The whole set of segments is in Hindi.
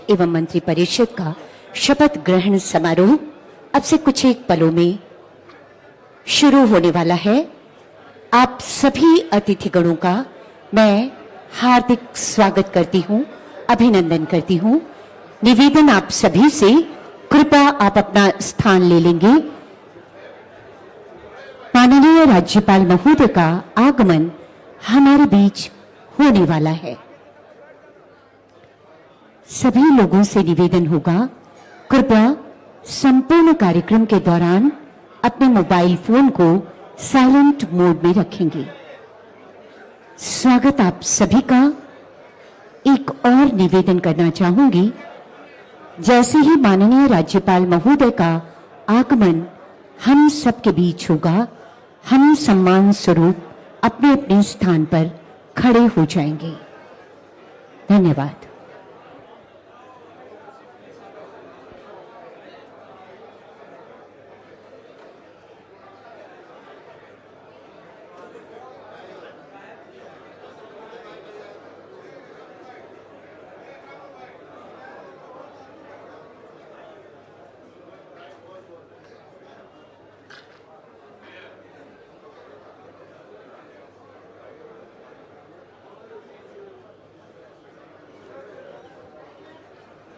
एवं मंत्री परिषद का शपथ ग्रहण समारोह अब से कुछ एक पलों में शुरू होने वाला है। आप सभी अतिथिगणों का मैं हार्दिक स्वागत करती हूं, अभिनंदन करती हूं। निवेदन आप सभी से, कृपया आप अपना स्थान ले लेंगे। माननीय राज्यपाल महोदय का आगमन हमारे बीच होने वाला है। सभी लोगों से निवेदन होगा, कृपया संपूर्ण कार्यक्रम के दौरान अपने मोबाइल फोन को साइलेंट मोड में रखेंगे। स्वागत आप सभी का। एक और निवेदन करना चाहूंगी, जैसे ही माननीय राज्यपाल महोदय का आगमन हम सबके बीच होगा, हम सम्मान स्वरूप अपने अपने स्थान पर खड़े हो जाएंगे। धन्यवाद।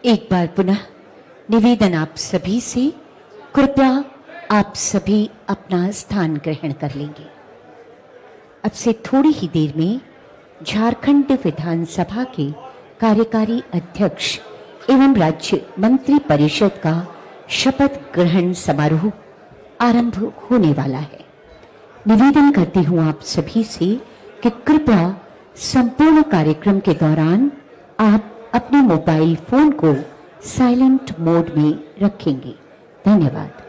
एक बार पुनः निवेदन आप सभी से, कृपया आप सभी अपना स्थान ग्रहण कर लेंगे। अब से थोड़ी ही देर में झारखंड विधानसभा के कार्यकारी अध्यक्ष एवं राज्य मंत्री परिषद का शपथ ग्रहण समारोह आरंभ होने वाला है। निवेदन करती हूं आप सभी से कि कृपया संपूर्ण कार्यक्रम के दौरान आप अपने मोबाइल फोन को साइलेंट मोड में रखेंगे। धन्यवाद।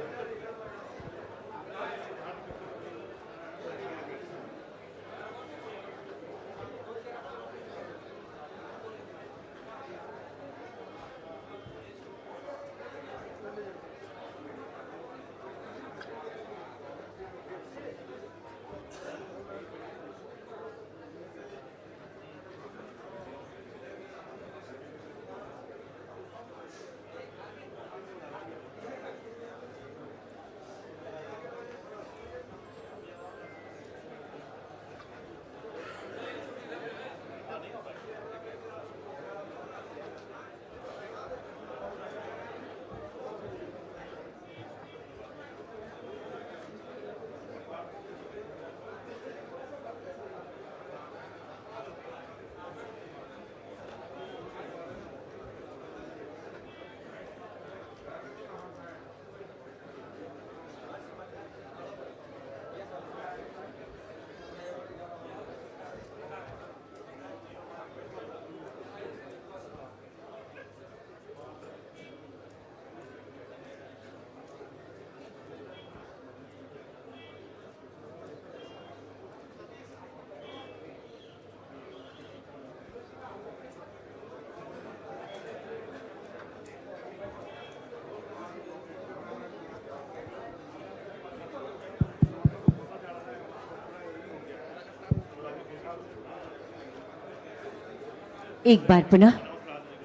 एक बार पुनः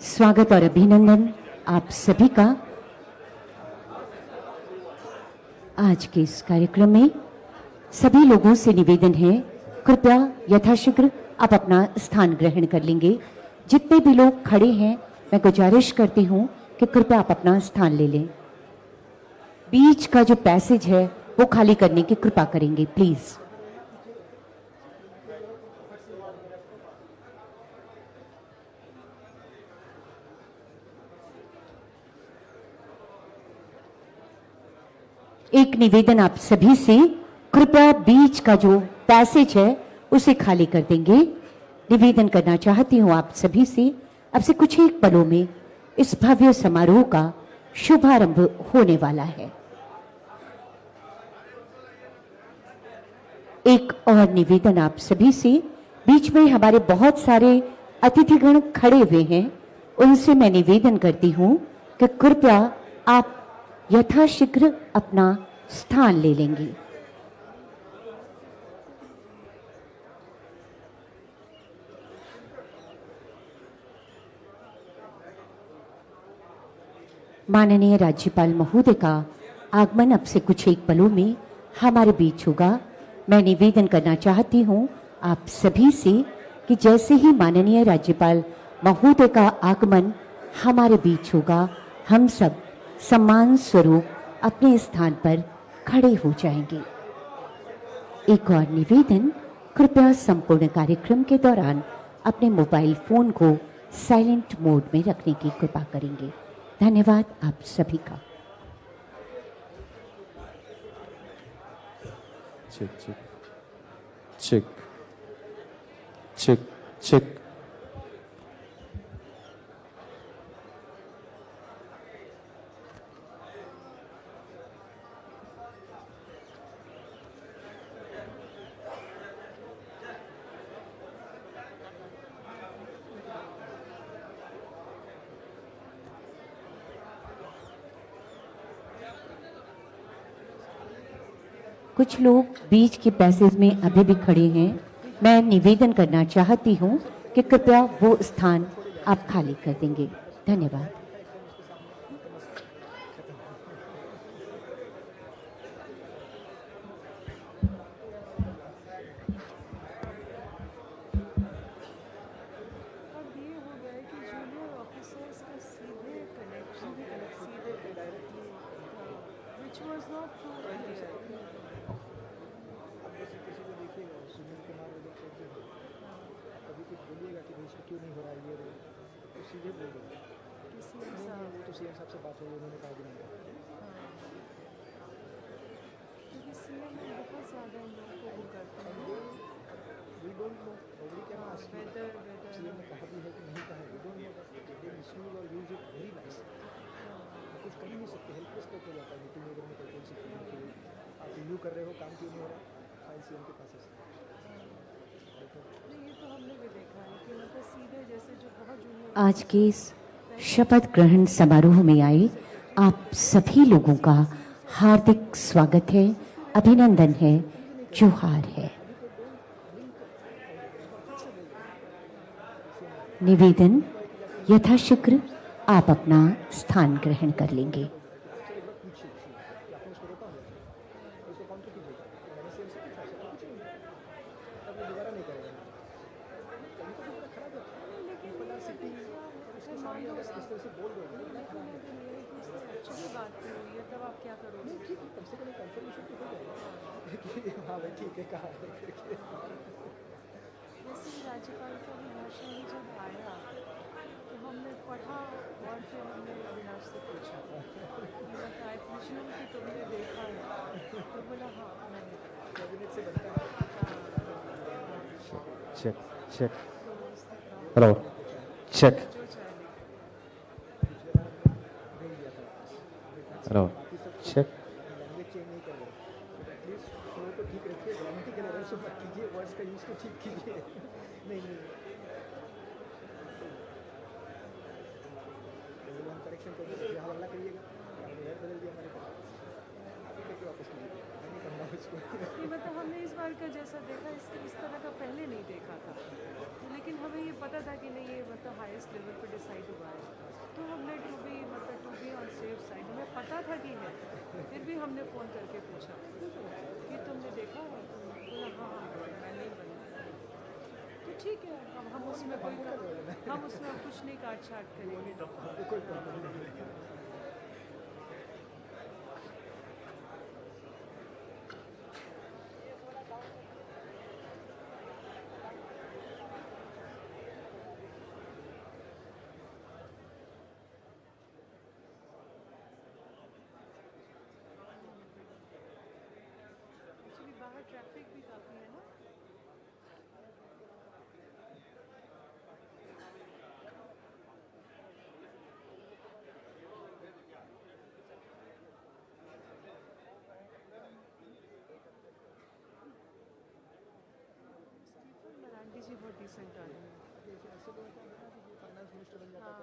स्वागत और अभिनंदन आप सभी का। आज के इस कार्यक्रम में सभी लोगों से निवेदन है, कृपया यथाशीघ्र आप अपना स्थान ग्रहण कर लेंगे। जितने भी लोग खड़े हैं, मैं गुजारिश करती हूं कि कृपया आप अपना स्थान ले लें। बीच का जो पैसेज है वो खाली करने की कृपा करेंगे, प्लीज। एक निवेदन आप सभी से, कृपया बीच का जो पैसेज है उसे खाली कर देंगे। निवेदन करना चाहती हूं आप सभी से, अब से कुछ ही पलों में इस भव्य समारोह का शुभारंभ होने वाला है। एक और निवेदन आप सभी से, बीच में हमारे बहुत सारे अतिथिगण खड़े हुए हैं, उनसे मैं निवेदन करती हूं कि कृपया आप यथाशीघ्र अपना स्थान ले लेंगी। माननीय राज्यपाल महोदय का आगमन अब से कुछ एक पलों में हमारे बीच होगा। मैं निवेदन करना चाहती हूँ आप सभी से कि जैसे ही माननीय राज्यपाल महोदय का आगमन हमारे बीच होगा, हम सब सम्मान स्वरूप अपने स्थान पर खड़े हो जाएंगे। एक और निवेदन, कृपया संपूर्ण कार्यक्रम के दौरान अपने मोबाइल फोन को साइलेंट मोड में रखने की कृपा करेंगे। धन्यवाद आप सभी का। Check check check check check. कुछ लोग बीच के पैसेज में अभी भी खड़े हैं। मैं निवेदन करना चाहती हूँ कि कृपया वो स्थान आप खाली कर देंगे। धन्यवाद। अब ये हो गया है कि जूनियर ऑफिसर्स का सीधे कनेक्शन सीधे directly, which was not true earlier. आप जैसे किसी को देखिएगा सुनील कुमार वगैरह कहते हैं, कभी कुछ बोलिएगा कि भाई इसमें क्यों नहीं हो रहा है ये तो सीधे बोल देंगे कि सीएम नहीं साहब, वो तो सीएम साहब से बात हुई, उन्होंने कहा कि नहीं। क्योंकि सीएम बहुत ज़्यादा इन लोगों को वो करते हैं we don't know, nobody can ask whether CM ने कहा भी है कि नहीं कहा है, we don't know that they misuse और यूज इट वेरी नाइस। कुछ कर ही नहीं सकते, हेल्पलेस हो जाता है मीटिंग वगैरह में कहीं से कि आप रिव्यू कर रहे हो, काम क्यों नहीं हो रहा, फाइल सीएम के पास है। नहीं, ये तो हमने भी देखा है कि मतलब सीधे जैसे जो बहुत जूनियर आज के इस शपथ ग्रहण समारोह में आए आप सभी लोगों का हार्दिक स्वागत है, अभिनंदन है, जोहार है। निवेदन, यथाशीघ्र आप अपना स्थान ग्रहण कर लेंगे। अच्छी बात नहीं हुई है, तब आप क्या करोगे? ठीक है, कम से कम कंफर्मेशन तो हो जाएगा हाँ भाई ठीक है कहा करके। वैसे ही राज्यपाल का भी भाषण ही जब आया तो हमने पढ़ा और फिर हमने अविनाश से पूछा कि बता, आई प्रिज्यूम कि तुमने देखा है, तो बोला हाँ मैंने देखा। कैबिनेट से बनता है। Check check. तो उसने कहा हेलो चेक। जो चाहे लिख। Hello check. लैंग्वेज चेंज नहीं कर रहे, एटलीस्ट फ्लो तो ठीक रखिए, ग्रामेटिकल एरर से मत कीजिए, वर्ड्स का यूज़ तो ठीक कीजिए। नहीं नहीं हम करेक्शन करेंगे, फिर हवाला करिएगा, आपने हेयर बदल दिया हमारे पास, आप ही करके वापस कीजिए, मैं नहीं करना उसको। नहीं मतलब हमने इस बार का जैसा देखा इस तरह का पहले नहीं देखा था, लेकिन हमें ये पता था कि नहीं ये मतलब हाईएस्ट लेवल पर डिसाइड हुआ है, तो हमने to be on safe side, हमें पता था कि है, फिर भी हमने फ़ोन करके पूछा कि तुमने देखा है, बोला हाँ मैं नहीं बना। तो ठीक है, अब हम उसमें कुछ नहीं काट छाट करेंगे। कोई प्रॉब्लम नहीं है। एक्चुअली बाहर ट्रैफिक भी काफ़ी है ना। स्टीफन मरांडी जी बहुत डिसेंट आदमी है। ऐसे लोगों का होता है कि जो फाइनेंस मिनिस्टर बन जाता है,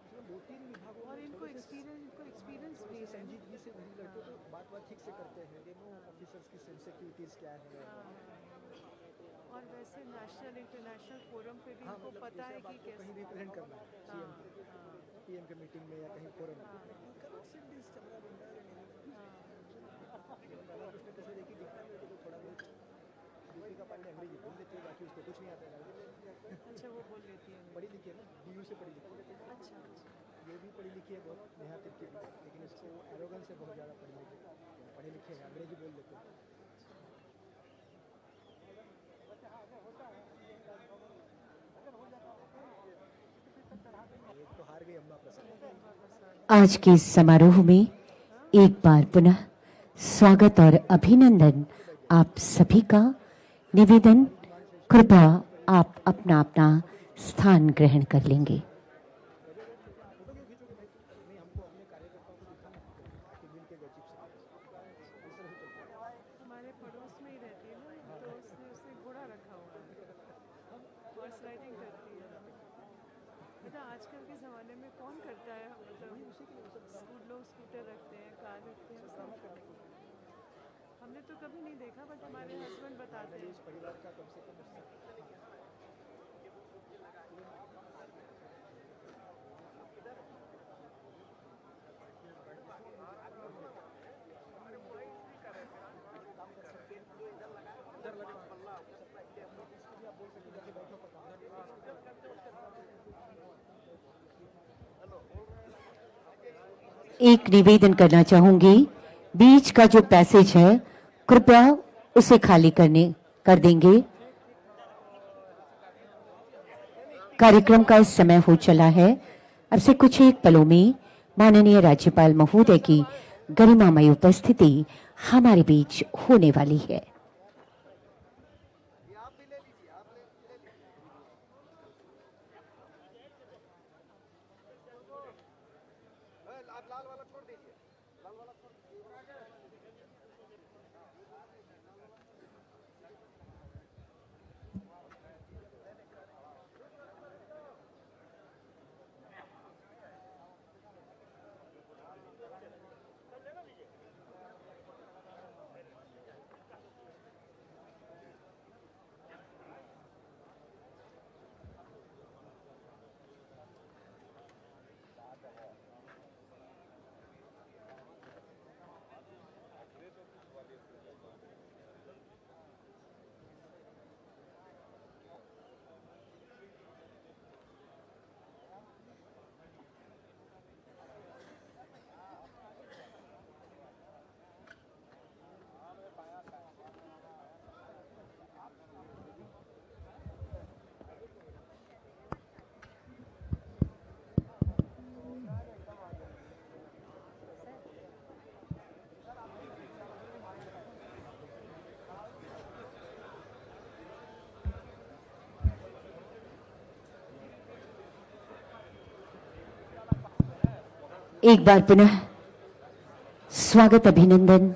उसमें 2-3 विभागों और में इनको थोड़े से एक्सपीरियंस भी है। संजीदगी से डील करते तो बात ठीक से करते हैं, दे नो ऑफिसर्स की सेंसिटिविटीज़ क्या है। और वैसे नेशनल इंटरनेशनल फोरम पे भी हाँ इनको मतलब पता जैसे है अब कि आपको कैसे। कहीं रिप्रेजेंट करना है सीएम को, पीएम सीएम के मीटिंग में या कहीं फोरम में करो सिट दिस चमड़ा बंदा उसने कैसे देखी दिखता मेरे को तो थोड़ा बहुत दीपिका पांडे अंग्रेजी बोल लेती है बाकी उसको कुछ नहीं आता है अच्छा वो बोल लेती है पढ़ी लिखी है ना डीयू से पढ़ी लिखी है अच्छा ये भी पढ़ी लिखी है बहुत नेहा तिर्की भी लेकिन इसको एरोगेंस से बहुत ज़्यादा पढ़े लिखे हैं अंग्रेजी बोल लेते हैं एक तो हार गई अम्मा प्रसाद आज के इस समारोह में एक बार पुनः स्वागत और अभिनंदन आप सभी का। निवेदन, कृपया आप अपना अपना स्थान ग्रहण कर लेंगे। हमारे पड़ोस में ही रहती है ना तो उसने घोड़ा रखा हुआ है हॉर्स राइडिंग करती है मतलब आजकल के ज़माने में कौन करता है मतलब लोग स्कूटर रखते हैं कार रखते हैं सब हमने तो कभी नहीं देखा बट हमारे हस्बैंड बताते हैं परिवार का कम से कम एक निवेदन करना चाहूंगी, बीच का जो पैसेज है कृपया उसे खाली कर देंगे। कार्यक्रम का समय हो चला है। अब से कुछ एक पलों में माननीय राज्यपाल महोदय की गरिमामय उपस्थिति हमारे बीच होने वाली है। एक बार पुनः स्वागत, अभिनंदन,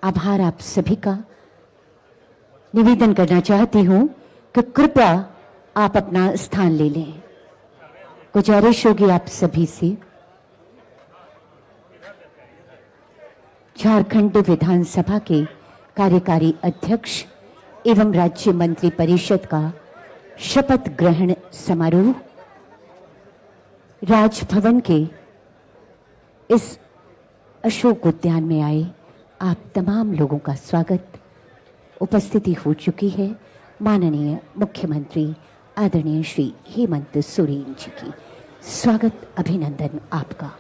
आभार आप सभी का। निवेदन करना चाहती हूं कि कृपया आप अपना स्थान ले लें। गुजारिश होगी आप सभी से। झारखंड विधानसभा के कार्यकारी अध्यक्ष एवं राज्य मंत्री परिषद का शपथ ग्रहण समारोह राजभवन के इस अशोक उद्यान में आए आप तमाम लोगों का स्वागत। उपस्थिति हो चुकी है माननीय मुख्यमंत्री आदरणीय श्री हेमंत सोरेन जी की। स्वागत, अभिनंदन आपका।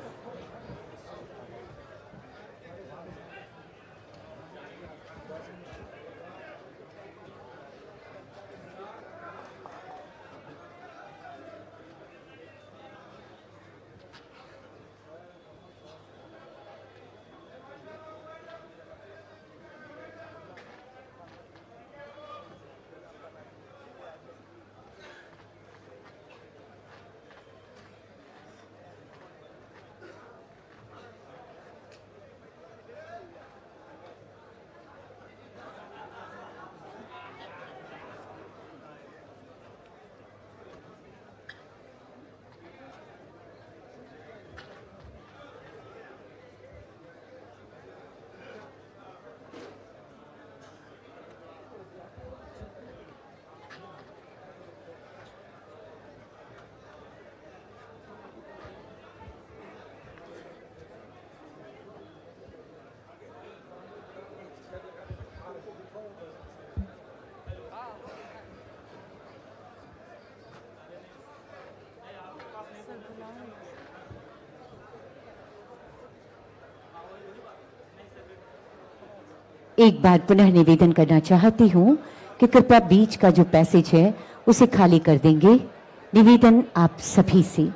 एक बार पुनः निवेदन करना चाहती हूं कि कृपया बीच का जो पैसेज है उसे खाली कर देंगे। निवेदन आप सभी से।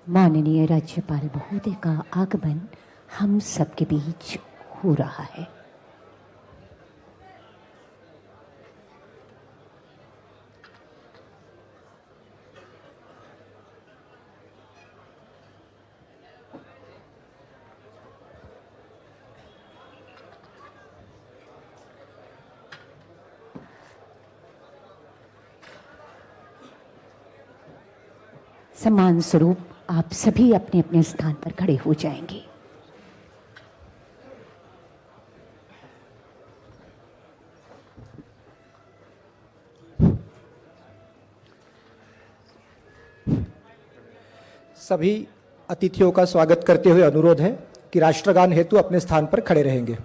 माननीय राज्यपाल महोदय का आगमन हम सबके बीच हो रहा है। सम्मान स्वरूप आप सभी अपने अपने स्थान पर खड़े हो जाएंगे। सभी अतिथियों का स्वागत करते हुए अनुरोध है कि राष्ट्रगान हेतु अपने स्थान पर खड़े रहेंगे।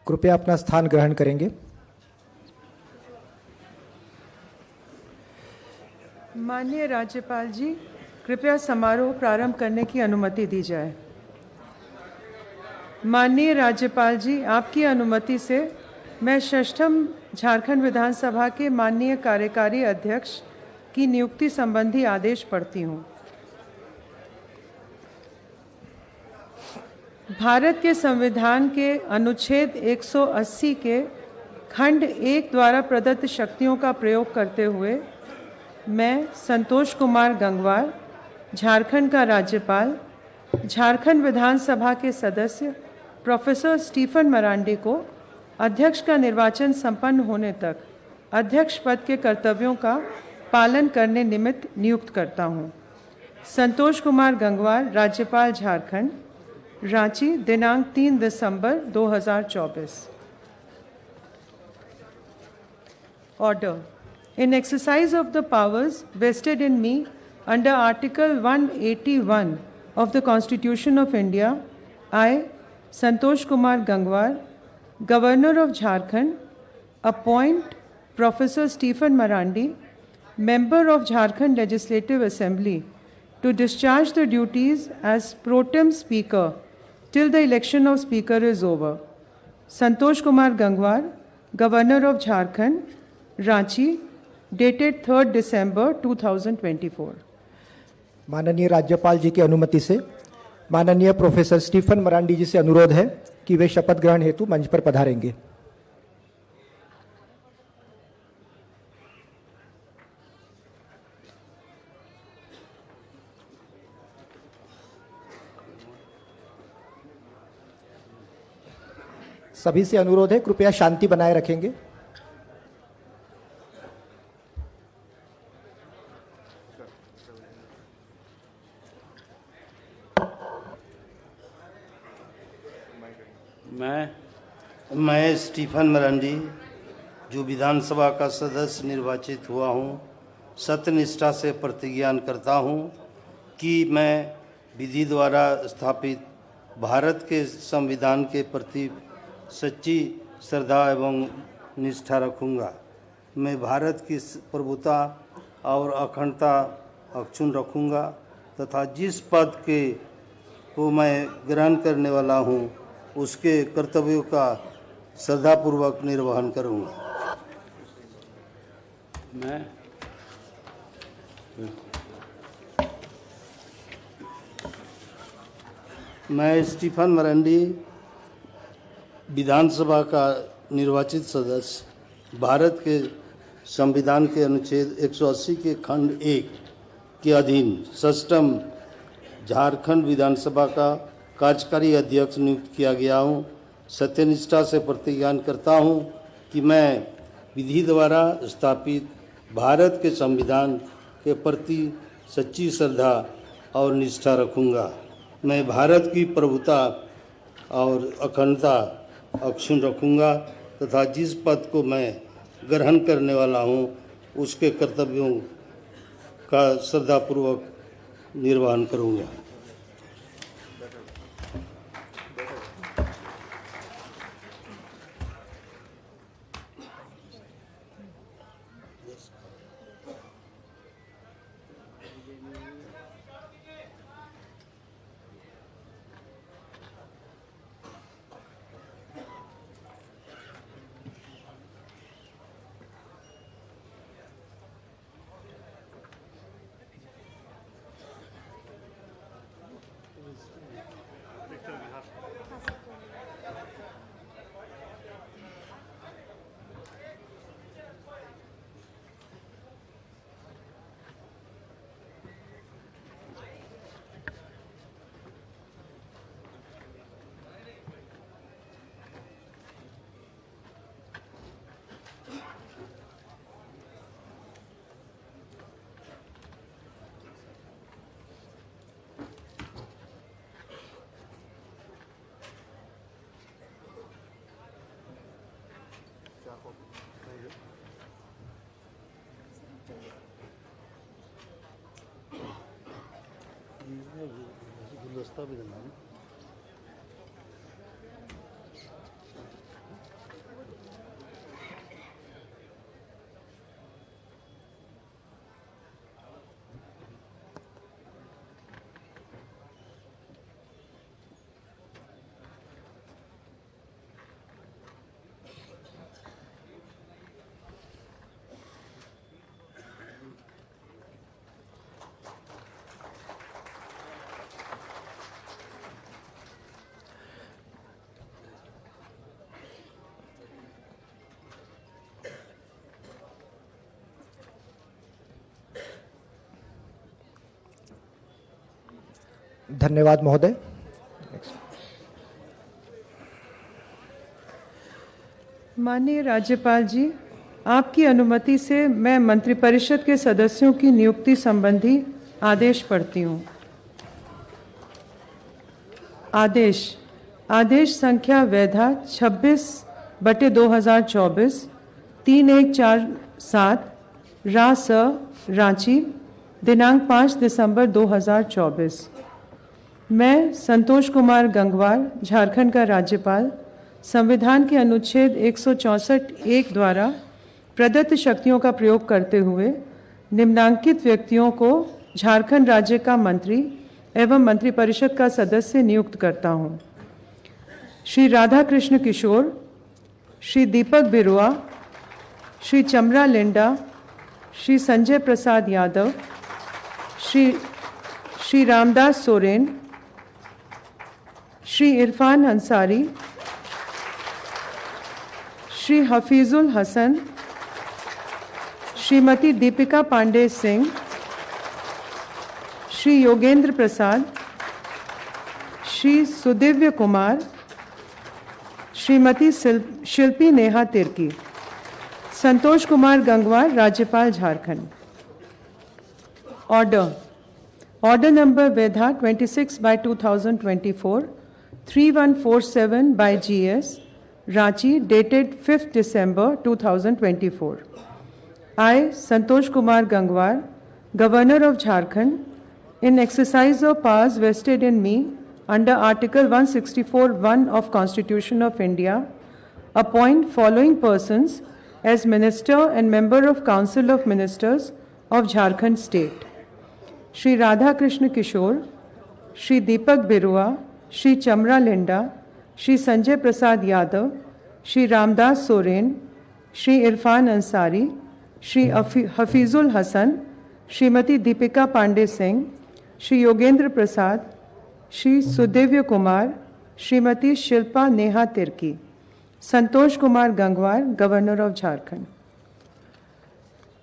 कृपया अपना स्थान ग्रहण करेंगे। माननीय राज्यपाल जी, कृपया समारोह प्रारंभ करने की अनुमति दी जाए। माननीय राज्यपाल जी, आपकी अनुमति से मैं 6ठम झारखंड विधानसभा के माननीय कार्यकारी अध्यक्ष की नियुक्ति संबंधी आदेश पढ़ती हूँ। भारत के संविधान के अनुच्छेद 180 के खंड 1 द्वारा प्रदत्त शक्तियों का प्रयोग करते हुए मैं संतोष कुमार गंगवार, झारखंड का राज्यपाल, झारखंड विधानसभा के सदस्य प्रोफेसर स्टीफन मरांडी को अध्यक्ष का निर्वाचन संपन्न होने तक अध्यक्ष पद के कर्तव्यों का पालन करने निमित्त नियुक्त करता हूँ। संतोष कुमार गंगवार, राज्यपाल झारखंड, रांची, दिनांक 3 दिसंबर 2024। Order. In exercise of the powers vested in me under Article 181 of the Constitution of India, I, Santosh Kumar Gangwar, Governor of Jharkhand, appoint Professor Stephen Marandi, Member of Jharkhand Legislative Assembly, to discharge the duties as pro tem Speaker till the election of Speaker is over. Santosh Kumar Gangwar, Governor of Jharkhand, Ranchi, dated 3rd December 2024। माननीय राज्यपाल जी की अनुमति से माननीय प्रोफेसर स्टीफन मरांडी जी से अनुरोध है कि वे शपथ ग्रहण हेतु मंच पर पधारेंगे। सभी से अनुरोध है, कृपया शांति बनाए रखेंगे। मैं स्टीफन मरांडी, जो विधानसभा का सदस्य निर्वाचित हुआ हूँ, सत्यनिष्ठा से प्रतिज्ञा करता हूँ कि मैं विधि द्वारा स्थापित भारत के संविधान के प्रति सच्ची श्रद्धा एवं निष्ठा रखूँगा। मैं भारत की प्रभुता और अखंडता अक्षुण्ण रखूँगा तथा जिस पद को मैं ग्रहण करने वाला हूँ उसके कर्तव्यों का श्रद्धापूर्वक निर्वहन करूँगा। मैं स्टीफन मरांडी, विधानसभा का निर्वाचित सदस्य, भारत के संविधान के अनुच्छेद 180 के खंड 1 के अधीन सष्टम झारखंड विधानसभा का कार्यकारी अध्यक्ष नियुक्त किया गया हूँ। सत्यनिष्ठा से प्रतिज्ञा करता हूँ कि मैं विधि द्वारा स्थापित भारत के संविधान के प्रति सच्ची श्रद्धा और निष्ठा रखूँगा। मैं भारत की प्रभुता और अखंडता अक्षुण्ण रखूँगा तथा जिस पद को मैं ग्रहण करने वाला हूँ उसके कर्तव्यों का श्रद्धापूर्वक निर्वहन करूँगा। गुलदस्ता भी देना है। धन्यवाद महोदय। माननीय राज्यपाल जी, आपकी अनुमति से मैं मंत्रिपरिषद के सदस्यों की नियुक्ति संबंधी आदेश पढ़ती हूँ। आदेश संख्या वैधा 26/2024 3147 रा.स. रांची दिनांक 5 दिसंबर 2024। मैं संतोष कुमार गंगवार, झारखंड का राज्यपाल, संविधान के अनुच्छेद 164(1) द्वारा प्रदत्त शक्तियों का प्रयोग करते हुए निम्नांकित व्यक्तियों को झारखंड राज्य का मंत्री एवं मंत्रिपरिषद का सदस्य नियुक्त करता हूं। श्री राधा कृष्ण किशोर, श्री दीपक बिरुआ, श्री चमरा लिंडा, श्री संजय प्रसाद यादव, श्री रामदास सोरेन, श्री इरफान अंसारी, श्री हफीजुल हसन, श्रीमती दीपिका पांडे सिंह, श्री योगेंद्र प्रसाद, श्री सुदिव्य कुमार, श्रीमती शिल्पी नेहा तिर्की। संतोष कुमार गंगवार, राज्यपाल झारखंड। ऑर्डर नंबर वैधा 26/2024 3147 by GS Ranchi dated 5th December 2024. I, Santosh Kumar Gangwar, Governor of Jharkhand, in exercise of powers vested in me under Article 164(1) of Constitution of India, appoint following persons as Minister and Member of Council of Ministers of Jharkhand State: Shri Radha Krishna Kishore, Shri Deepak Birua, Shri Chamra Linda, Shri Sanjay Prasad Yadav, Shri Ramdas Soren, Shri Irfan Ansari, Shri Hafizul Hasan, Shrimati Deepika Pandey Singh, Shri Yogendra Prasad, Shri Sudevya Kumar, Shrimati Shilpa Neha Tirki। Santosh Kumar Gangwar, governor of Jharkhand.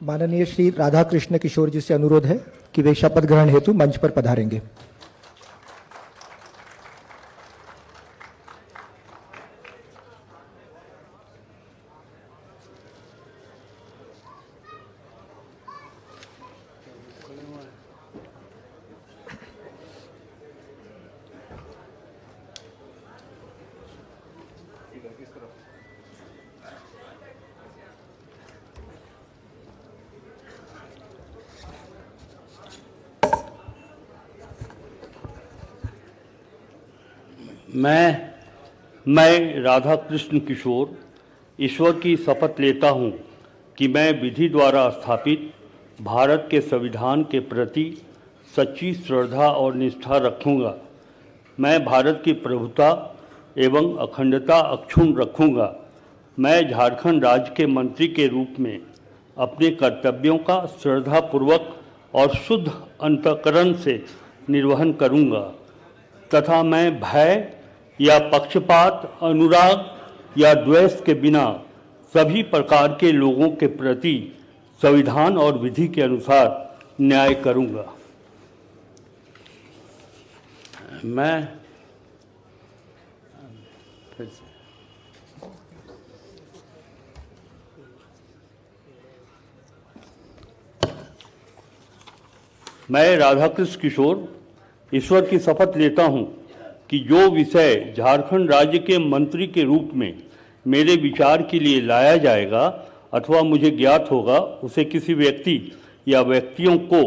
माननीय श्री राधा कृष्ण किशोर जी से अनुरोध है कि वे शपथ ग्रहण हेतु मंच पर पधारेंगे। मैं राधा कृष्ण किशोर ईश्वर की शपथ लेता हूँ कि मैं विधि द्वारा स्थापित भारत के संविधान के प्रति सच्ची श्रद्धा और निष्ठा रखूँगा। मैं भारत की प्रभुता एवं अखंडता अक्षुण्ण रखूँगा। मैं झारखंड राज्य के मंत्री के रूप में अपने कर्तव्यों का श्रद्धापूर्वक और शुद्ध अंतःकरण से निर्वहन करूँगा तथा मैं भय या पक्षपात, अनुराग या द्वेष के बिना सभी प्रकार के लोगों के प्रति संविधान और विधि के अनुसार न्याय करूँगा। मैं राधाकृष्ण किशोर ईश्वर की शपथ लेता हूँ कि जो विषय झारखंड राज्य के मंत्री के रूप में मेरे विचार के लिए लाया जाएगा अथवा मुझे ज्ञात होगा, उसे किसी व्यक्ति या व्यक्तियों को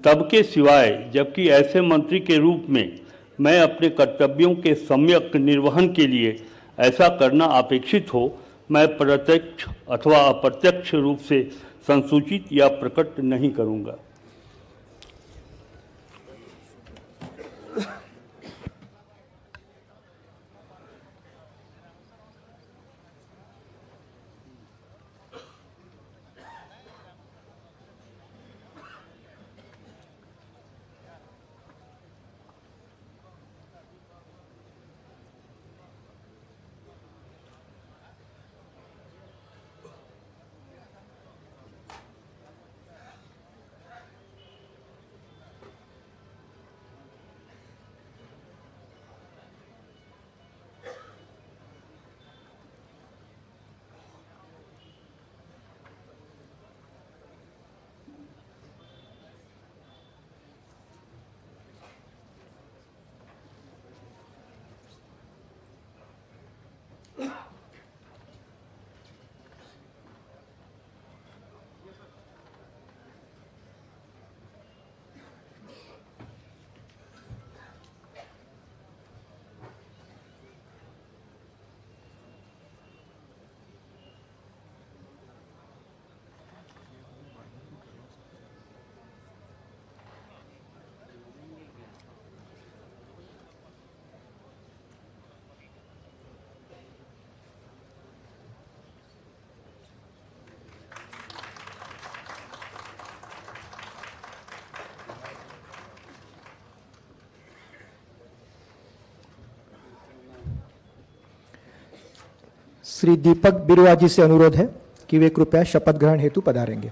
तब के सिवाय जबकि ऐसे मंत्री के रूप में मैं अपने कर्तव्यों के सम्यक निर्वहन के लिए ऐसा करना अपेक्षित हो, मैं प्रत्यक्ष अथवा अप्रत्यक्ष रूप से संसूचित या प्रकट नहीं करूँगा। श्री दीपक बिरुआ जी से अनुरोध है कि वे कृपया शपथ ग्रहण हेतु पधारेंगे।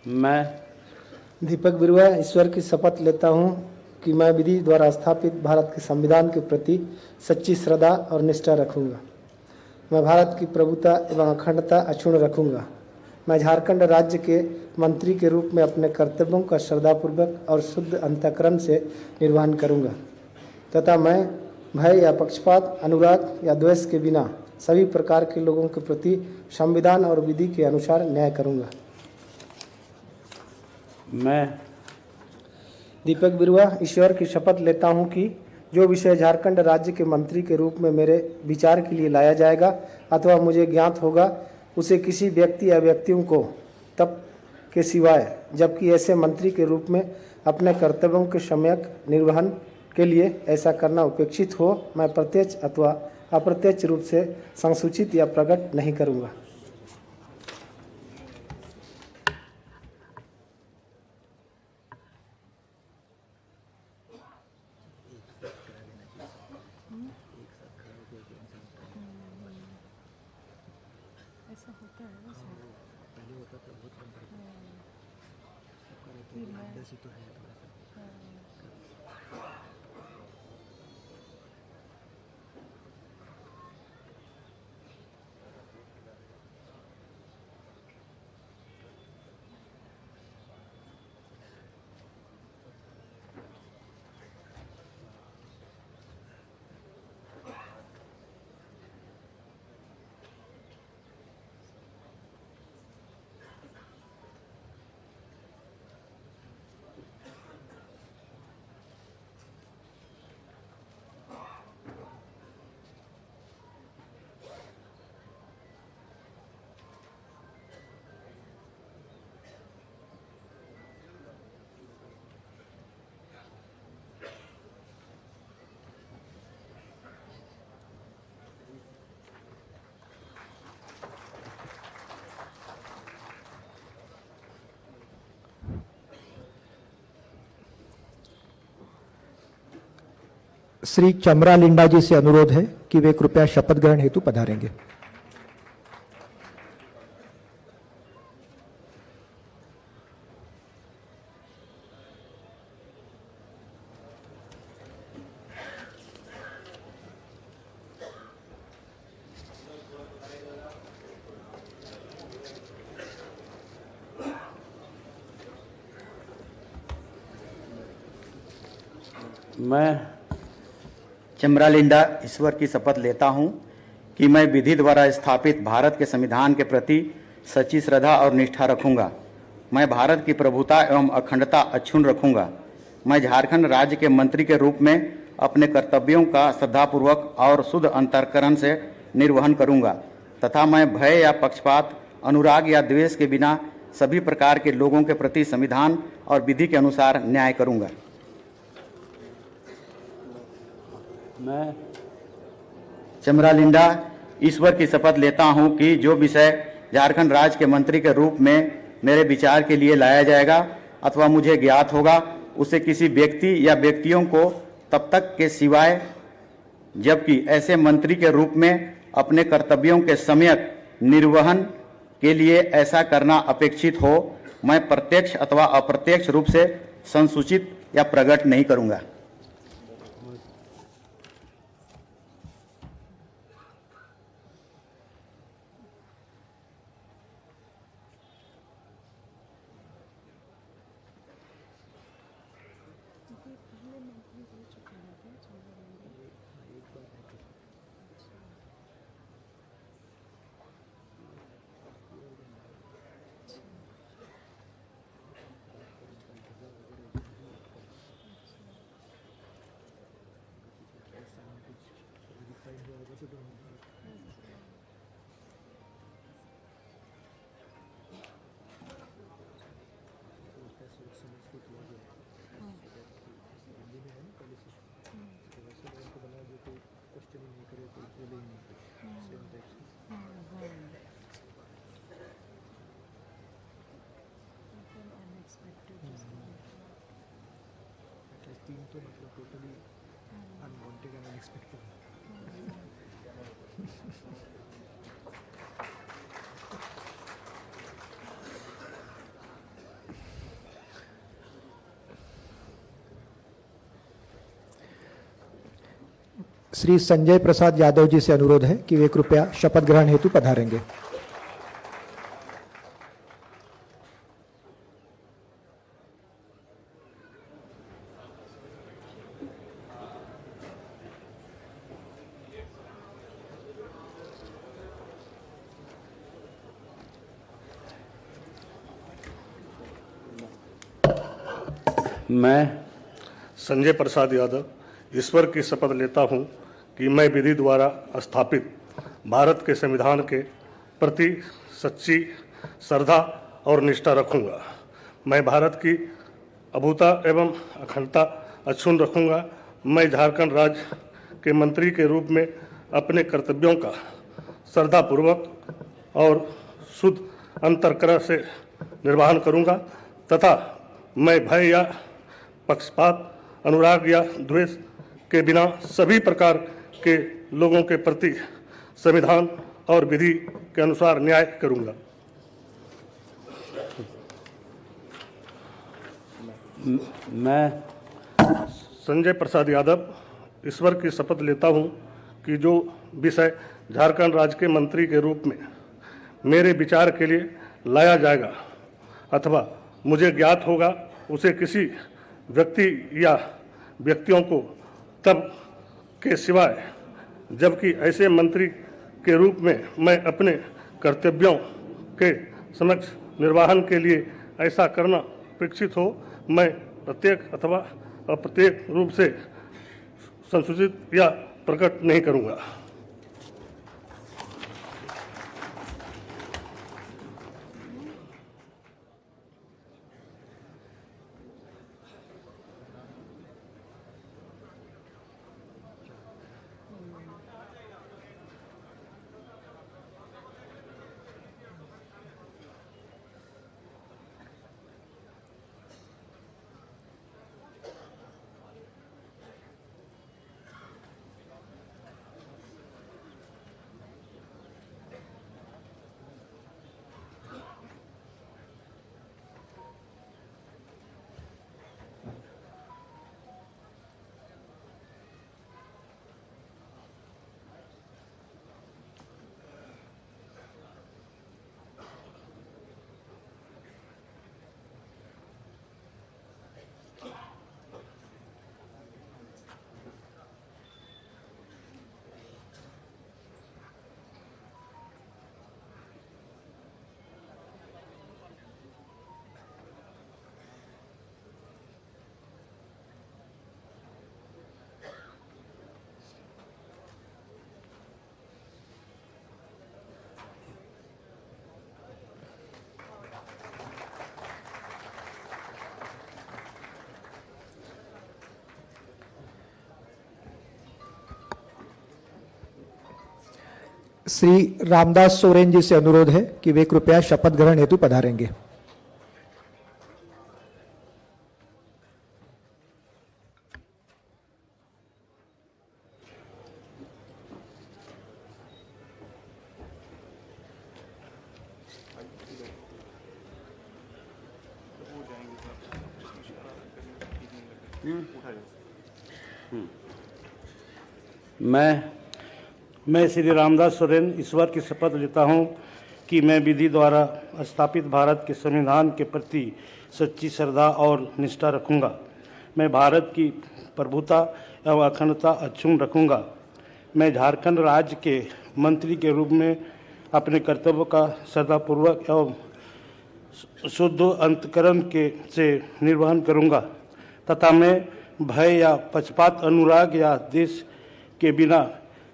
मैं दीपक बिरुआ ईश्वर की शपथ लेता हूं कि मैं विधि द्वारा स्थापित भारत के संविधान के प्रति सच्ची श्रद्धा और निष्ठा रखूंगा। मैं भारत की प्रभुता एवं अखंडता अक्षुण्ण रखूंगा। मैं झारखंड राज्य के मंत्री के रूप में अपने कर्तव्यों का श्रद्धापूर्वक और शुद्ध अंतःकरण से निर्वहन करूंगा तथा मैं भय या पक्षपात, अनुराग या द्वेष के बिना सभी प्रकार के लोगों के प्रति संविधान और विधि के अनुसार न्याय करूंगा। मैं दीपक बिरुआ ईश्वर की शपथ लेता हूं कि जो विषय झारखंड राज्य के मंत्री के रूप में मेरे विचार के लिए लाया जाएगा अथवा मुझे ज्ञात होगा, उसे किसी व्यक्ति या व्यक्तियों को तब के सिवाय, जबकि ऐसे मंत्री के रूप में अपने कर्तव्यों के सम्यक निर्वहन के लिए ऐसा करना उपेक्षित हो, मैं प्रत्यक्ष अथवा अप्रत्यक्ष रूप से संसूचित या प्रकट नहीं करूंगा। ऐसा होता है ना सर? पहले होता था बहुत कम तो है थोड़ा सा। श्री चमरा लिंडा जी से अनुरोध है कि वे कृपया शपथ ग्रहण हेतु पधारेंगे। मैं चमरा लिंडा ईश्वर की शपथ लेता हूं कि मैं विधि द्वारा स्थापित भारत के संविधान के प्रति सच्ची श्रद्धा और निष्ठा रखूंगा। मैं भारत की प्रभुता एवं अखंडता अक्षुण्ण रखूंगा। मैं झारखंड राज्य के मंत्री के रूप में अपने कर्तव्यों का श्रद्धापूर्वक और शुद्ध अंतःकरण से निर्वहन करूंगा तथा मैं भय या पक्षपात, अनुराग या द्वेष के बिना सभी प्रकार के लोगों के प्रति संविधान और विधि के अनुसार न्याय करूंगा। मैं चमरा लिंडा ईश्वर की शपथ लेता हूं कि जो विषय झारखंड राज्य के मंत्री के रूप में मेरे विचार के लिए लाया जाएगा अथवा मुझे ज्ञात होगा, उसे किसी व्यक्ति या व्यक्तियों को तब तक के सिवाय, जबकि ऐसे मंत्री के रूप में अपने कर्तव्यों के सम्यक निर्वहन के लिए ऐसा करना अपेक्षित हो, मैं प्रत्यक्ष अथवा अप्रत्यक्ष रूप से संसूचित या प्रकट नहीं करूंगा। तो मतलब totally unwanted and unexpected. Shri Sanjay Prasad Yadav ji से अनुरोध है कि वे कृपया शपथ ग्रहण हेतु पधारेंगे। मैं संजय प्रसाद यादव ईश्वर की शपथ लेता हूं कि मैं विधि द्वारा स्थापित भारत के संविधान के प्रति सच्ची श्रद्धा और निष्ठा रखूंगा। मैं भारत की अभूता एवं अखंडता अक्षुण्ण रखूंगा। मैं झारखंड राज्य के मंत्री के रूप में अपने कर्तव्यों का श्रद्धापूर्वक और शुद्ध अंतर्करण से निर्वहन करूंगा तथा मैं भय या पक्षपात, अनुराग या द्वेष के बिना सभी प्रकार के लोगों के प्रति संविधान और विधि के अनुसार न्याय करूंगा। मैं संजय प्रसाद यादव ईश्वर की शपथ लेता हूं कि जो विषय झारखंड राज्य के मंत्री के रूप में मेरे विचार के लिए लाया जाएगा अथवा मुझे ज्ञात होगा उसे किसी व्यक्ति या व्यक्तियों को तब के सिवाय जबकि ऐसे मंत्री के रूप में मैं अपने कर्तव्यों के समक्ष निर्वहन के लिए ऐसा करना अपेक्षित हो, मैं प्रत्येक अथवा अप्रत्येक रूप से संसूचित या प्रकट नहीं करूंगा। श्री रामदास सोरेन जी से अनुरोध है कि वे कृपया शपथ ग्रहण हेतु पधारेंगे। मैं श्री रामदास सोरेन ईश्वर की शपथ लेता हूं कि मैं विधि द्वारा स्थापित भारत के संविधान के प्रति सच्ची श्रद्धा और निष्ठा रखूंगा। मैं भारत की प्रभुता एवं अखंडता अक्षुण्ण रखूंगा। मैं झारखंड राज्य के मंत्री के रूप में अपने कर्तव्यों का श्रद्धापूर्वक एवं शुद्ध अंतकरण से निर्वहन करूंगा तथा मैं भय या पक्षपात, अनुराग या देश के बिना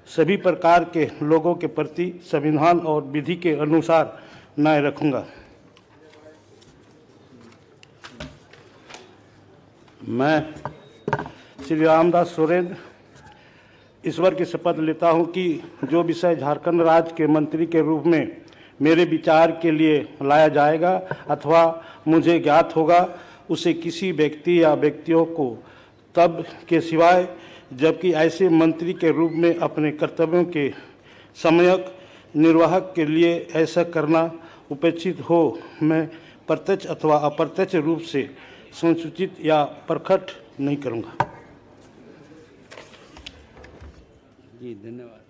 सभी प्रकार के लोगों के प्रति संविधान और विधि के अनुसार न्याय रखूंगा। मैं श्री रामदास सोरेन ईश्वर की शपथ लेता हूं कि जो विषय झारखंड राज्य के मंत्री के रूप में मेरे विचार के लिए लाया जाएगा अथवा मुझे ज्ञात होगा उसे किसी व्यक्ति या व्यक्तियों को तब के सिवाय, जबकि ऐसे मंत्री के रूप में अपने कर्तव्यों के सम्यक निर्वाह के लिए ऐसा करना उपेक्षित हो, मैं प्रत्यक्ष अथवा अप्रत्यक्ष रूप से संसूचित या प्रकट नहीं करूँगा। जी धन्यवाद।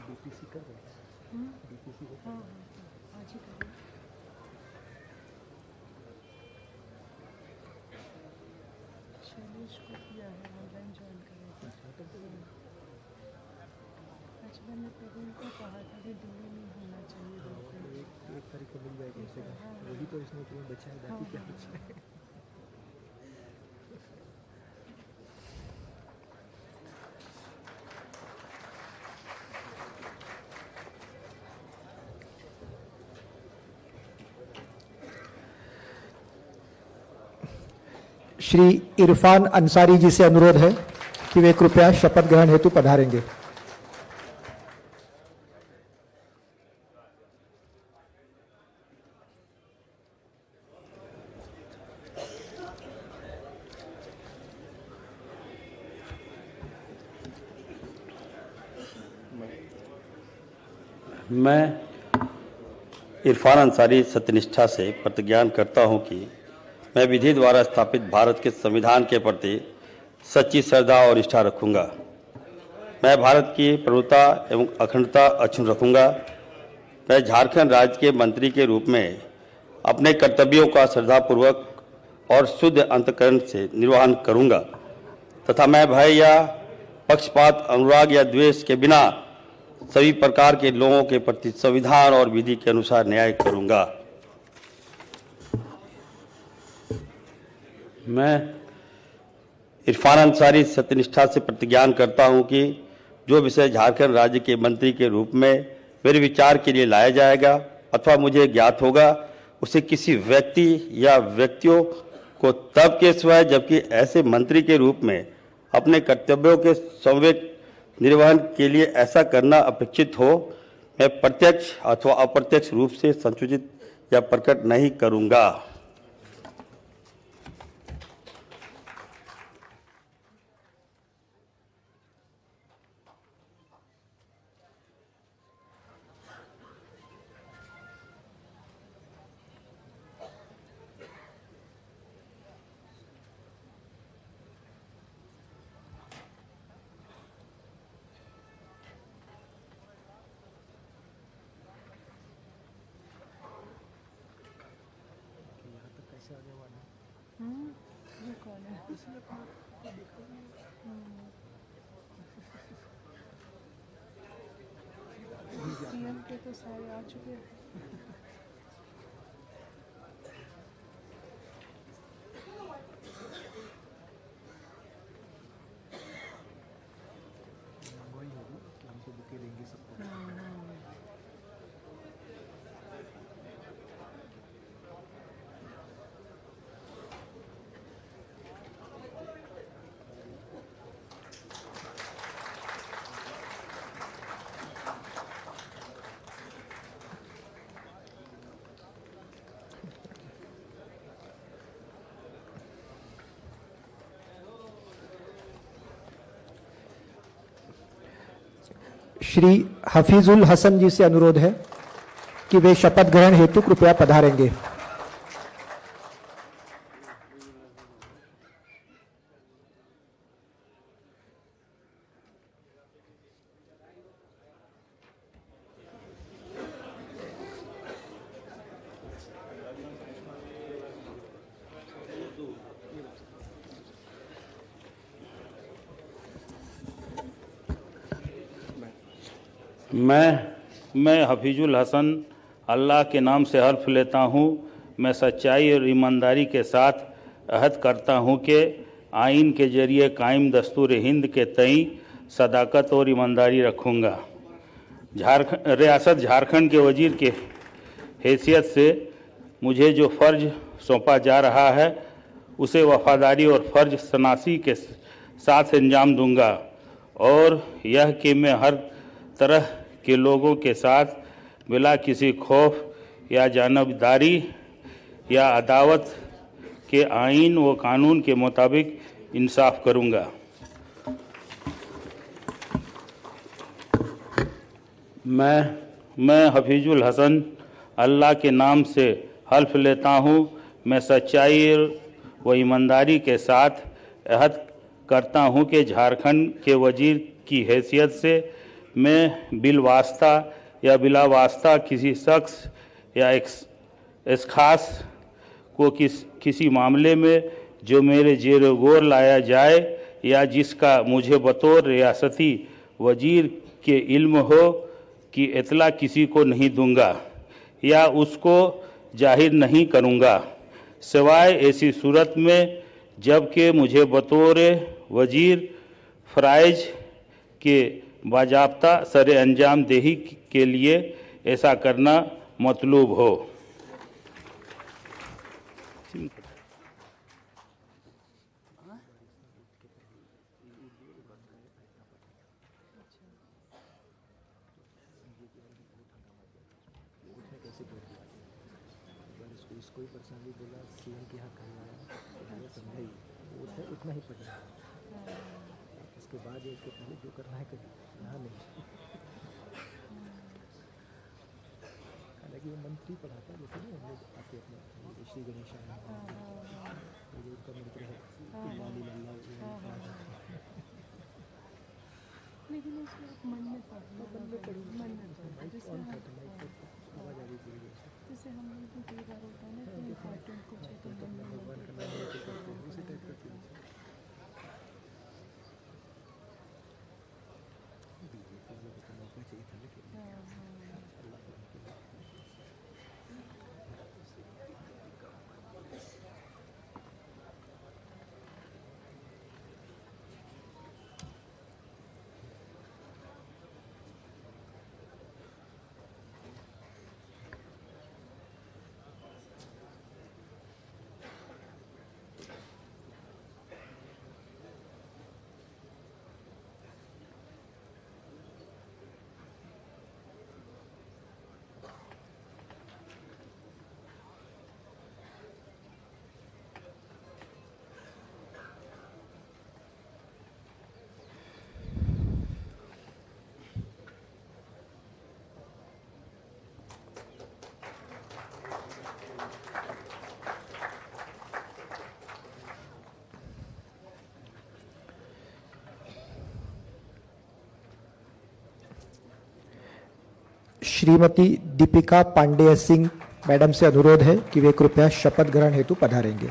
डीपीसी कर रहे हैं, डीपीसी को हाँ आज ही करें। शैलेश को किया है, ऑनलाइन ज्वाइन करें। आज मैंने प्रवीण को कहा था कि दूरी नहीं होना चाहिए बिल्कुल। एक तारीख को मिल जाएगा इसे, वही तो इसमें तुम्हें बचा है, बाकी क्या बचा है। श्री इरफान अंसारी जी से अनुरोध है कि वे कृपया शपथ ग्रहण हेतु पधारेंगे। मैं इरफान अंसारी सत्यनिष्ठा से प्रतिज्ञान करता हूं कि मैं विधि द्वारा स्थापित भारत के संविधान के प्रति सच्ची श्रद्धा और निष्ठा रखूंगा। मैं भारत की प्रभुता एवं अखंडता अक्षुण्ण रखूंगा। मैं झारखंड राज्य के मंत्री के रूप में अपने कर्तव्यों का श्रद्धापूर्वक और शुद्ध अंतःकरण से निर्वहन करूंगा तथा मैं भय या पक्षपात, अनुराग या द्वेष के बिना सभी प्रकार के लोगों के प्रति संविधान और विधि के अनुसार न्याय करूंगा। मैं इरफान अंसारी सत्यनिष्ठा से प्रतिज्ञान करता हूं कि जो विषय झारखंड राज्य के मंत्री के रूप में मेरे विचार के लिए लाया जाएगा अथवा मुझे ज्ञात होगा, उसे किसी व्यक्ति या व्यक्तियों को तब के सिवाय जबकि ऐसे मंत्री के रूप में अपने कर्तव्यों के संवेक निर्वहन के लिए ऐसा करना अपेक्षित हो, मैं प्रत्यक्ष अथवा अप्रत्यक्ष रूप से संसूचित या प्रकट नहीं करूंगा। ये कौन है? सीएम के तो सारे आ चुके हैं। वही होगी कि हमको बुके देंगे सबको। श्री हफीजुल हसन जी से अनुरोध है कि वे शपथ ग्रहण हेतु कृपया पधारेंगे। मैं हफीजुल हसन अल्लाह के नाम से हल्फ लेता हूँ, मैं सच्चाई और ईमानदारी के साथ अहद करता हूँ कि आइन के जरिए कायम दस्तूर हिंद के तई सदाकत और ईमानदारी रखूँगा। रियासत झारखंड के वजीर के हैसियत से मुझे जो फ़र्ज सौंपा जा रहा है उसे वफादारी और फ़र्ज शनासी के साथ अंजाम दूंगा और यह कि मैं हर तरह के लोगों के साथ बिला किसी खौफ या जानबदारी या अदावत के आइन व कानून के मुताबिक इंसाफ करूंगा। मैं हफीजुल हसन अल्लाह के नाम से हल्फ लेता हूँ, मैं सच्चाई व ईमानदारी के साथ अहद करता हूँ कि झारखंड के वजीर की हैसियत से मैं बिलवास्ता या बिला वास्ता किसी शख्स या एक खास को किसी मामले में जो मेरे जेर गौर लाया जाए या जिसका मुझे बतौर रियासती वजीर के इल्म हो कि इतला किसी को नहीं दूंगा या उसको जाहिर नहीं करूंगा, सिवाय ऐसी सूरत में जबकि मुझे बतौर वजीर फ़राइज के बाजाब्ता सरे अंजाम देही के लिए ऐसा करना मतलूब हो। कोई पर्सनली बोला सीएम के यहाँ करना है, समझाइए वो है उतना ही पढ़ना, उसके बाद या उसके पहले जो करना है करिए, यहाँ नहीं। हालांकि वो मंत्री पढ़ाता है, जैसे नहीं हम लोग आते अपने श्री गणेश उनका मंत्र है लेकिन उसमें मन में पढ़ना आवाज़ आ रही पूरी जैसे हम लोग भी कई बार होता है ना कि इम्पॉर्टेंट कुछ है तो मन में भगवान का नाम लेके करते हैं, उसी टाइप करते हैं। मौका चाहिए था लेकिन अल्लाह श्रीमती दीपिका पांडेय सिंह मैडम से अनुरोध है कि वे कृपया शपथ ग्रहण हेतु पधारेंगे।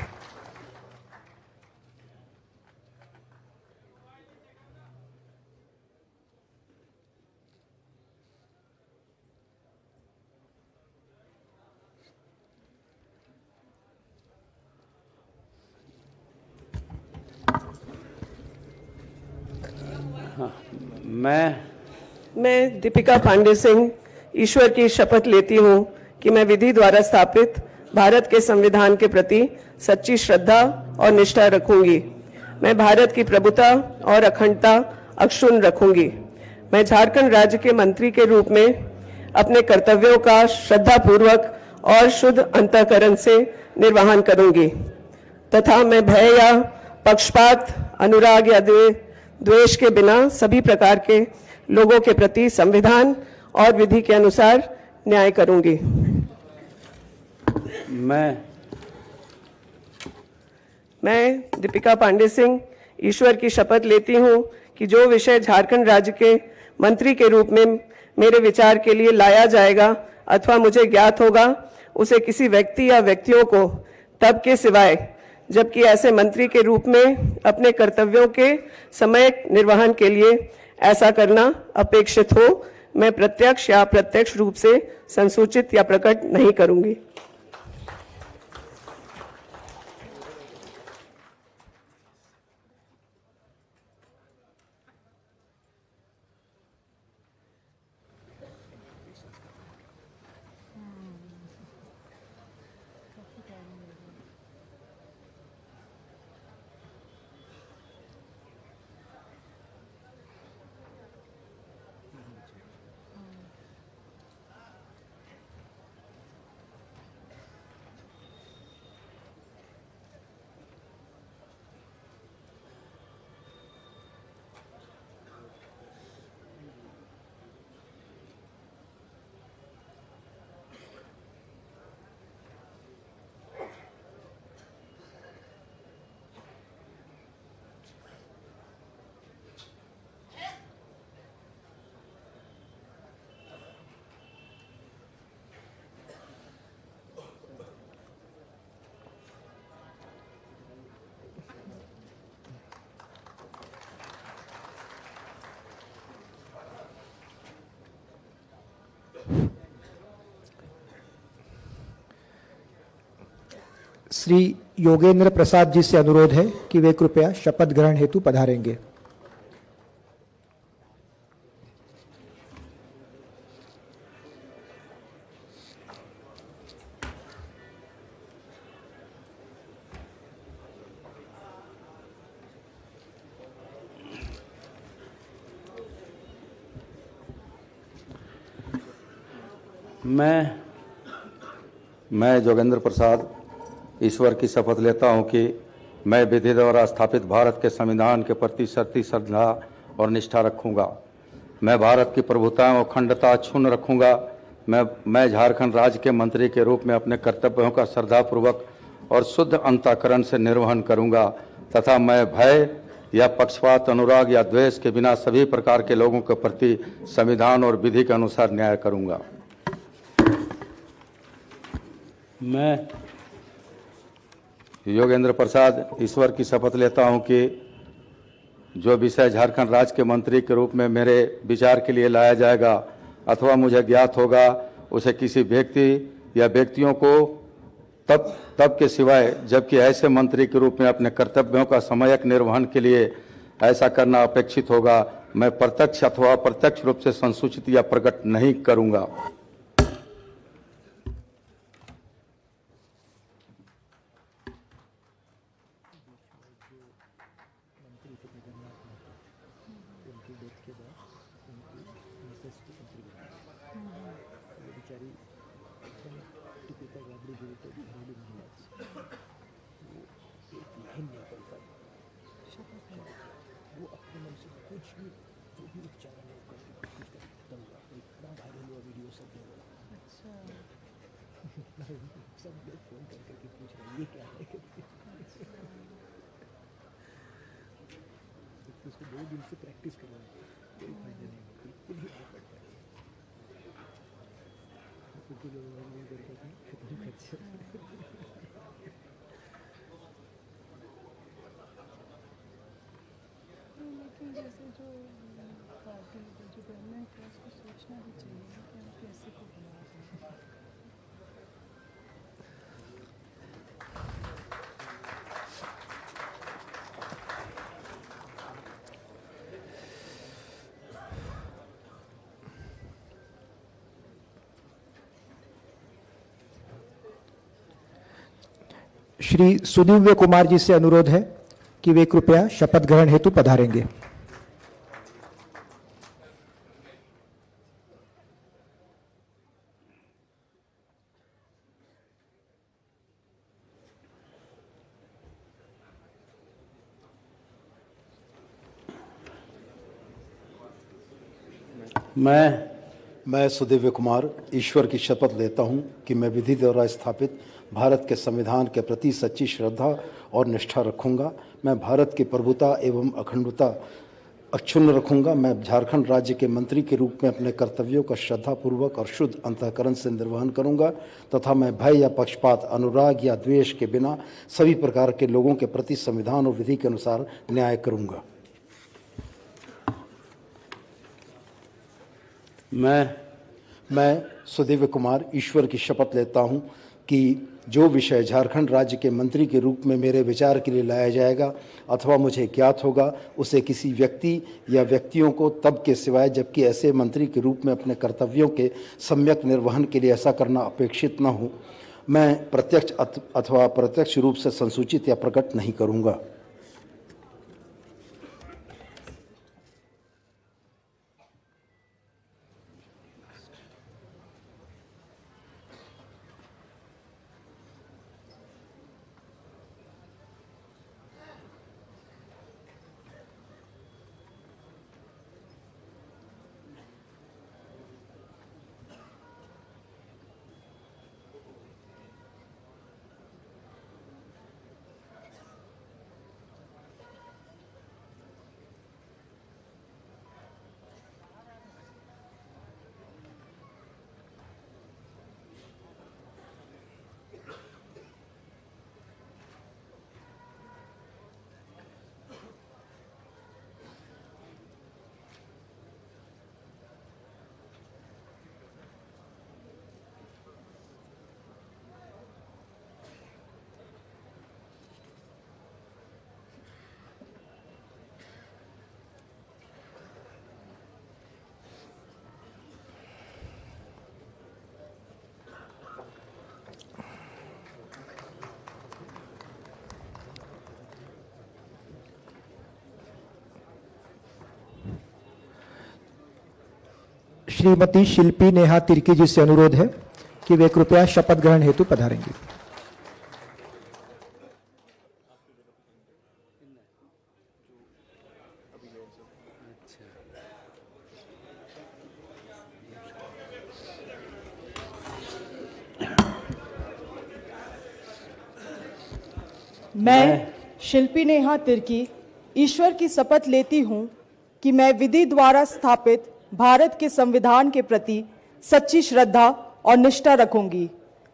मैं दीपिका पांडे सिंह ईश्वर की शपथ लेती हूँ कि मैं विधि द्वारा स्थापित भारत के संविधान के प्रति सच्ची श्रद्धा और निष्ठा रखूंगी। मैं भारत की प्रभुता और अखंडता अक्षुण्ण रखूंगी। मैं झारखंड राज्य के मंत्री के रूप में अपने कर्तव्यों का श्रद्धापूर्वक और शुद्ध अंतःकरण से निर्वहन करूंगी तथा मैं भय या पक्षपात, अनुराग या द्वेष के बिना सभी प्रकार के लोगों के प्रति संविधान और विधि के अनुसार न्याय करूंगी। मैं दीपिका पांडे सिंह ईश्वर की शपथ लेती हूं कि जो विषय झारखंड राज्य के मंत्री के रूप में मेरे विचार के लिए लाया जाएगा अथवा मुझे ज्ञात होगा, उसे किसी व्यक्ति या व्यक्तियों को तब के सिवाय जबकि ऐसे मंत्री के रूप में अपने कर्तव्यों के समय निर्वहन के लिए ऐसा करना अपेक्षित हो, मैं प्रत्यक्ष या अप्रत्यक्ष रूप से संसूचित या प्रकट नहीं करूंगी। श्री योगेंद्र प्रसाद जी से अनुरोध है कि वे कृपया शपथ ग्रहण हेतु पधारेंगे। मैं जोगेंद्र प्रसाद ईश्वर की शपथ लेता हूं कि मैं विधि द्वारा स्थापित भारत के संविधान के प्रति सच्ची श्रद्धा और निष्ठा रखूंगा। मैं भारत की प्रभुता और अखंडता अक्षुण्ण रखूंगा। मैं झारखंड राज्य के मंत्री के रूप में अपने कर्तव्यों का श्रद्धापूर्वक और शुद्ध अंतःकरण से निर्वहन करूंगा तथा मैं भय या पक्षपात, अनुराग या द्वेष के बिना सभी प्रकार के लोगों के प्रति संविधान और विधि के अनुसार न्याय करूंगा। मैं योगेंद्र प्रसाद ईश्वर की शपथ लेता हूं कि जो विषय झारखंड राज्य के मंत्री के रूप में मेरे विचार के लिए लाया जाएगा अथवा मुझे ज्ञात होगा, उसे किसी व्यक्ति या व्यक्तियों को तब के सिवाय जबकि ऐसे मंत्री के रूप में अपने कर्तव्यों का समयक निर्वहन के लिए ऐसा करना अपेक्षित होगा, मैं प्रत्यक्ष अथवा अप्रत्यक्ष रूप से संसूचित या प्रकट नहीं करूंगा। उसको 2 दिन से प्रैक्टिस करवाएं, कोई फायदा नहीं, बिल्कुल ही नहीं पड़ पाएगा। बिल्कुल जो नहीं कर पाते खत्म कर दिया। लेकिन जैसे जो पार्टी जो गवर्नमेंट है उसको सोचना भी चाहिए कि हम कैसे को बना रहे हैं। श्री सुदिव्य कुमार जी से अनुरोध है कि वे कृपया शपथ ग्रहण हेतु पधारेंगे। मैं सुदिव्य कुमार ईश्वर की शपथ लेता हूं कि मैं विधि द्वारा स्थापित भारत के संविधान के प्रति सच्ची श्रद्धा और निष्ठा रखूंगा। मैं भारत की प्रभुता एवं अखंडता अक्षुण्ण रखूंगा। मैं झारखंड राज्य के मंत्री के रूप में अपने कर्तव्यों का श्रद्धापूर्वक और शुद्ध अंतःकरण से निर्वहन करूंगा तथा मैं भय या पक्षपात, अनुराग या द्वेष के बिना सभी प्रकार के लोगों के प्रति संविधान और विधि के अनुसार न्याय करूंगा। मैं सुदेव कुमार ईश्वर की शपथ लेता हूं कि जो विषय झारखंड राज्य के मंत्री के रूप में मेरे विचार के लिए लाया जाएगा अथवा मुझे ज्ञात होगा, उसे किसी व्यक्ति या व्यक्तियों को तब के सिवाय जबकि ऐसे मंत्री के रूप में अपने कर्तव्यों के सम्यक निर्वहन के लिए ऐसा करना अपेक्षित न हो, मैं प्रत्यक्ष अथवा अप्रत्यक्ष रूप से संसूचित या प्रकट नहीं करूंगा। श्रीमती शिल्पी नेहा तिर्की जी से अनुरोध है कि वे कृपया शपथ ग्रहण हेतु पधारेंगी। मैं शिल्पी नेहा तिर्की ईश्वर की शपथ लेती हूँ कि मैं विधि द्वारा स्थापित भारत के संविधान के प्रति सच्ची श्रद्धा और निष्ठा रखूंगी।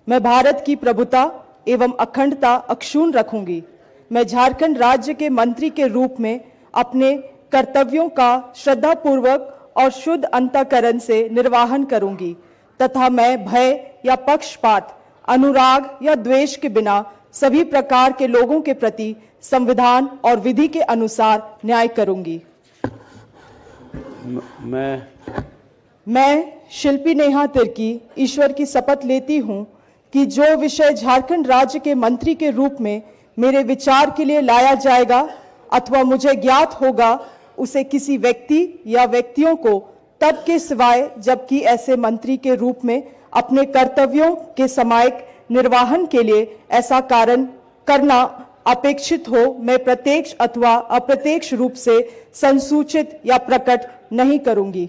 मैं भारत की प्रभुता एवं अखंडता अक्षुण्ण रखूंगी। मैं झारखंड राज्य के मंत्री के रूप में अपने कर्तव्यों का श्रद्धापूर्वक और शुद्ध अंतःकरण से निर्वाहन करूंगी तथा मैं भय या पक्षपात, अनुराग या द्वेष के बिना सभी प्रकार के लोगों के प्रति संविधान और विधि के अनुसार न्याय करूंगी। मैं शिल्पी नेहा तिर्की ईश्वर की शपथ लेती हूं कि जो विषय झारखंड राज्य के मंत्री के रूप में मेरे विचार के लिए लाया जाएगा अथवा मुझे ज्ञात होगा, उसे किसी व्यक्ति या व्यक्तियों को तब के सिवाय जबकि ऐसे मंत्री के रूप में अपने कर्तव्यों के समायिक निर्वाहन के लिए ऐसा कारण करना अपेक्षित हो, मैं प्रत्यक्ष अथवा अप्रत्यक्ष रूप से संसूचित या प्रकट नहीं करूंगी।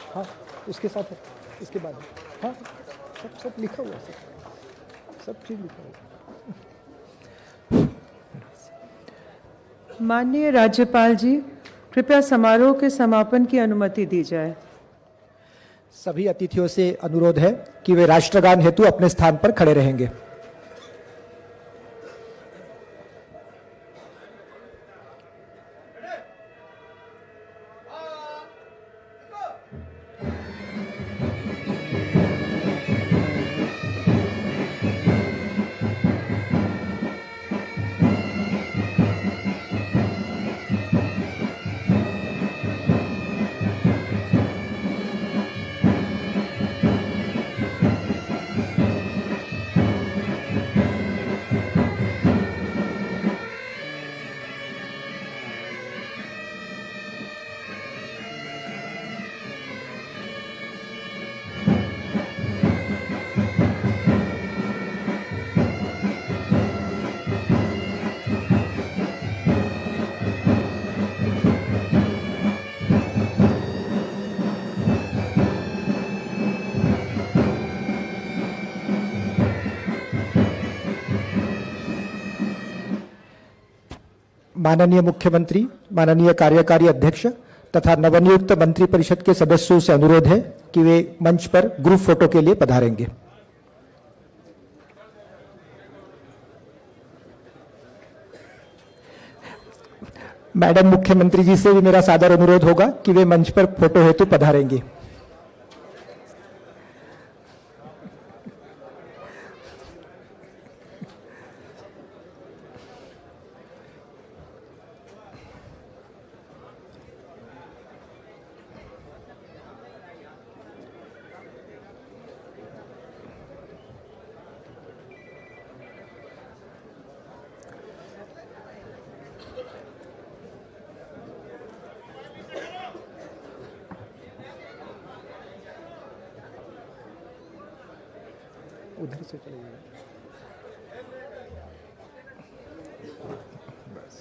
हाँ, उसके साथ है, इसके बाद हाँ, सब लिखा हुआ है, सब चीज लिखा हुआ। माननीय राज्यपाल जी, कृपया समारोह के समापन की अनुमति दी जाए। सभी अतिथियों से अनुरोध है कि वे राष्ट्रगान हेतु अपने स्थान पर खड़े रहेंगे। माननीय मुख्यमंत्री, माननीय कार्यकारी अध्यक्ष तथा नवनियुक्त मंत्रिपरिषद के सदस्यों से अनुरोध है कि वे मंच पर ग्रुप फोटो के लिए पधारेंगे। मैडम मुख्यमंत्री जी से भी मेरा सादर अनुरोध होगा कि वे मंच पर फोटो हेतु पधारेंगे। उधर से चले जाइए। बस